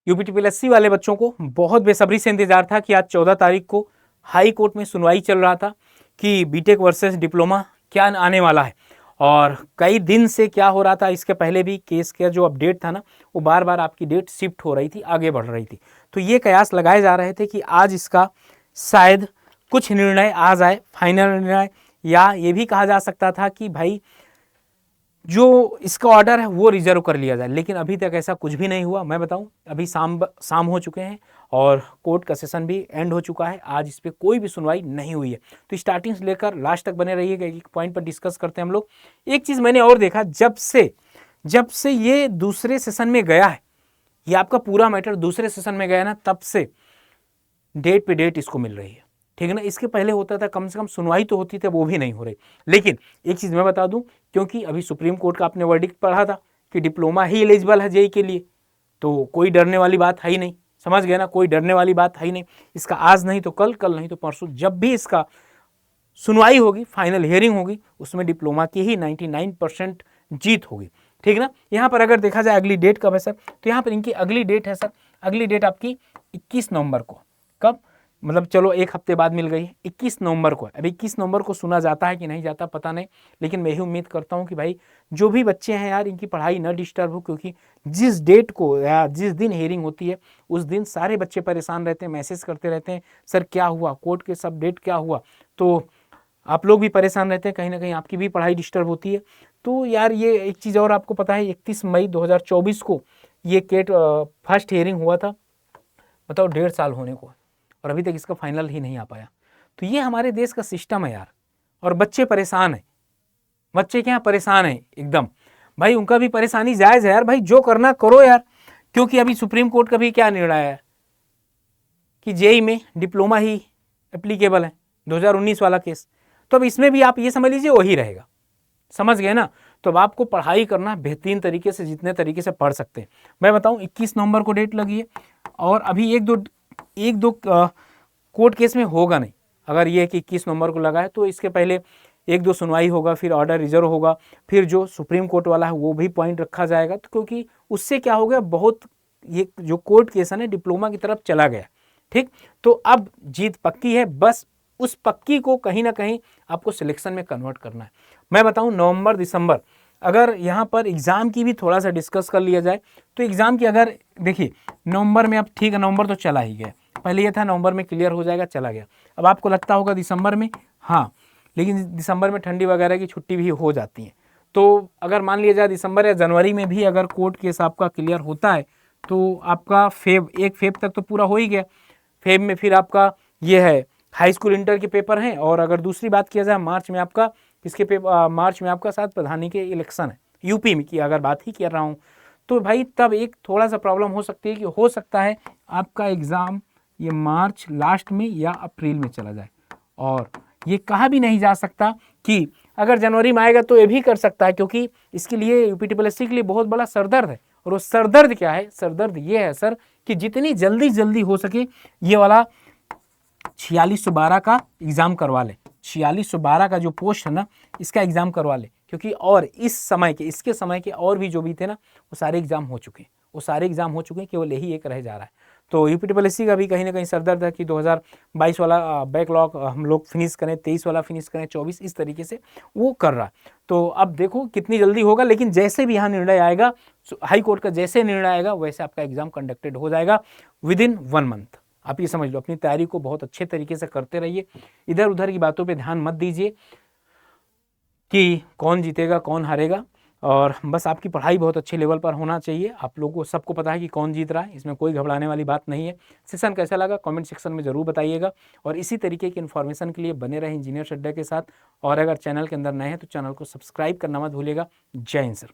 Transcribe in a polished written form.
यूपीटीपीएससी वाले बच्चों को बहुत बेसब्री से इंतजार था कि आज 14 तारीख को हाई कोर्ट में सुनवाई चल रहा था कि बीटेक वर्सेस डिप्लोमा क्या आने वाला है। और कई दिन से क्या हो रहा था, इसके पहले भी केस का जो अपडेट था ना, वो बार बार आपकी डेट शिफ्ट हो रही थी, आगे बढ़ रही थी। तो ये कयास लगाए जा रहे थे कि आज इसका शायद कुछ निर्णय आ जाए, फाइनल निर्णय, या ये भी कहा जा सकता था कि भाई जो इसका ऑर्डर है वो रिजर्व कर लिया जाए। लेकिन अभी तक ऐसा कुछ भी नहीं हुआ। मैं बताऊं, अभी शाम हो चुके हैं और कोर्ट का सेशन भी एंड हो चुका है। आज इस पर कोई भी सुनवाई नहीं हुई है। तो स्टार्टिंग से लेकर लास्ट तक बने रहिएगा, एक पॉइंट पर डिस्कस करते हैं हम लोग। एक चीज़ मैंने और देखा, जब से ये दूसरे सेशन में गया है, ये आपका पूरा मैटर दूसरे सेशन में गया ना, तब से डेट पे डेट इसको मिल रही है, ठीक है ना। इसके पहले होता था कम से कम सुनवाई तो होती थी, वो भी नहीं हो रही। लेकिन एक चीज़ मैं बता दूं, क्योंकि अभी सुप्रीम कोर्ट का आपने वर्डिक्ट पढ़ा था कि डिप्लोमा ही एलिजिबल है जेई के लिए, तो कोई डरने वाली बात है ही नहीं। समझ गए ना, कोई डरने वाली बात है ही नहीं। इसका आज नहीं तो कल, कल नहीं तो परसों, जब भी इसका सुनवाई होगी, फाइनल हियरिंग होगी, उसमें डिप्लोमा की ही 99% जीत होगी, ठीक है ना। यहाँ पर अगर देखा जाए अगली डेट कब है सर, तो यहाँ पर इनकी अगली डेट है सर, अगली डेट आपकी 21 नवंबर को। कब, मतलब चलो एक हफ्ते बाद मिल गई है, 21 नवंबर को। अब 21 नवंबर को सुना जाता है कि नहीं जाता पता नहीं, लेकिन मैं ही उम्मीद करता हूँ कि भाई जो भी बच्चे हैं यार, इनकी पढ़ाई न डिस्टर्ब हो, क्योंकि जिस डेट को या जिस दिन हियरिंग होती है उस दिन सारे बच्चे परेशान रहते हैं, मैसेज करते रहते हैं, सर क्या हुआ, कोर्ट के सब डेट क्या हुआ। तो आप लोग भी परेशान रहते हैं, कहीं ना कहीं आपकी भी पढ़ाई डिस्टर्ब होती है। तो यार ये एक चीज़ और आपको पता है, 31 मई 2024 को ये केट फर्स्ट हियरिंग हुआ था। बताओ, 1.5 साल होने को, और अभी तक इसका फाइनल ही नहीं आ पाया। तो ये हमारे देश का सिस्टम है यार, और बच्चे परेशान हैं। बच्चे क्या परेशान हैं एकदम, भाई उनका भी परेशानी जायज़ है यार, भाई जो करना करो यार। क्योंकि अभी सुप्रीम कोर्ट का भी क्या निर्णय है कि जेई में डिप्लोमा ही एप्लीकेबल है, 2019 वाला केस। तो अब इसमें भी आप ये समझ लीजिए वही रहेगा, समझ गए ना। तो अब आपको पढ़ाई करना बेहतरीन तरीके से, जितने तरीके से पढ़ सकते हैं। मैं बताऊं, 21 नवंबर को डेट लगी है, और अभी एक दो कोर्ट केस में होगा नहीं। अगर ये कि 21 नवंबर को लगा है तो इसके पहले एक दो सुनवाई होगा, फिर ऑर्डर रिजर्व होगा, फिर जो सुप्रीम कोर्ट वाला है वो भी पॉइंट रखा जाएगा। तो क्योंकि उससे क्या हो गया, बहुत ये जो कोर्ट केस है ना डिप्लोमा की तरफ चला गया, ठीक। तो अब जीत पक्की है, बस उस पक्की को कहीं ना कहीं आपको सिलेक्शन में कन्वर्ट करना है। मैं बताऊं, नवंबर दिसंबर, अगर यहाँ पर एग्ज़ाम की भी थोड़ा सा डिस्कस कर लिया जाए, तो एग्ज़ाम की अगर देखिए नवंबर में, अब ठीक है नवंबर तो चला ही गया, पहले ये था नवंबर में क्लियर हो जाएगा, चला गया। अब आपको लगता होगा दिसंबर में, हाँ, लेकिन दिसंबर में ठंडी वगैरह की छुट्टी भी हो जाती है। तो अगर मान लिया जाए दिसंबर या जनवरी में भी अगर कोर्ट केस आपका क्लियर होता है, तो आपका 1 फेब तक तो पूरा हो ही गया। फेब में फिर आपका ये है हाई स्कूल इंटर के पेपर हैं, और अगर दूसरी बात किया जाए मार्च में आपका किसके पेपर, मार्च में आपका साथ प्रधानी के इलेक्शन है यूपी में, की अगर बात ही कर रहा हूँ, तो भाई तब एक थोड़ा सा प्रॉब्लम हो सकती है कि हो सकता है आपका एग्ज़ाम ये मार्च लास्ट में या अप्रैल में चला जाए। और ये कहा भी नहीं जा सकता कि अगर जनवरी में आएगा तो ये भी कर सकता है, क्योंकि इसके लिए यूपीटीपीएससी के लिए बहुत बड़ा सरदर्द है। और वो सरदर्द क्या है, सरदर्द ये है सर कि जितनी जल्दी हो सके ये वाला 4612 का एग्ज़ाम करवा ले। 4612 का जो पोस्ट है ना, इसका एग्ज़ाम करवा ले, क्योंकि और इसके समय के और भी जो भी थे ना, वो सारे एग्ज़ाम हो चुके हैं, केवल यही एक रह जा रहा है। तो यूपीटीपीएससी का भी कहीं ना कहीं सरदर्द है कि 2022 वाला बैकलॉग हम लोग फिनिश करें, 23 वाला फिनिश करें, 24, इस तरीके से वो कर रहा है। तो अब देखो कितनी जल्दी होगा, लेकिन जैसे भी यहाँ निर्णय आएगा, हाई कोर्ट का जैसे निर्णय आएगा, वैसे आपका एग्ज़ाम कंडक्टेड हो जाएगा विदिन 1 मंथ। आप ये समझ लो, अपनी तैयारी को बहुत अच्छे तरीके से करते रहिए, इधर उधर की बातों पे ध्यान मत दीजिए कि कौन जीतेगा कौन हारेगा, और बस आपकी पढ़ाई बहुत अच्छे लेवल पर होना चाहिए। आप लोगों को सबको पता है कि कौन जीत रहा है, इसमें कोई घबराने वाली बात नहीं है। सेशन कैसा लगा कमेंट सेक्शन में ज़रूर बताइएगा, और इसी तरीके की इन्फॉर्मेशन के लिए बने रहे इंजीनियर अड्डा के साथ। और अगर चैनल के अंदर नए हैं तो चैनल को सब्सक्राइब करना मत भूलिएगा। जय हिंद सर।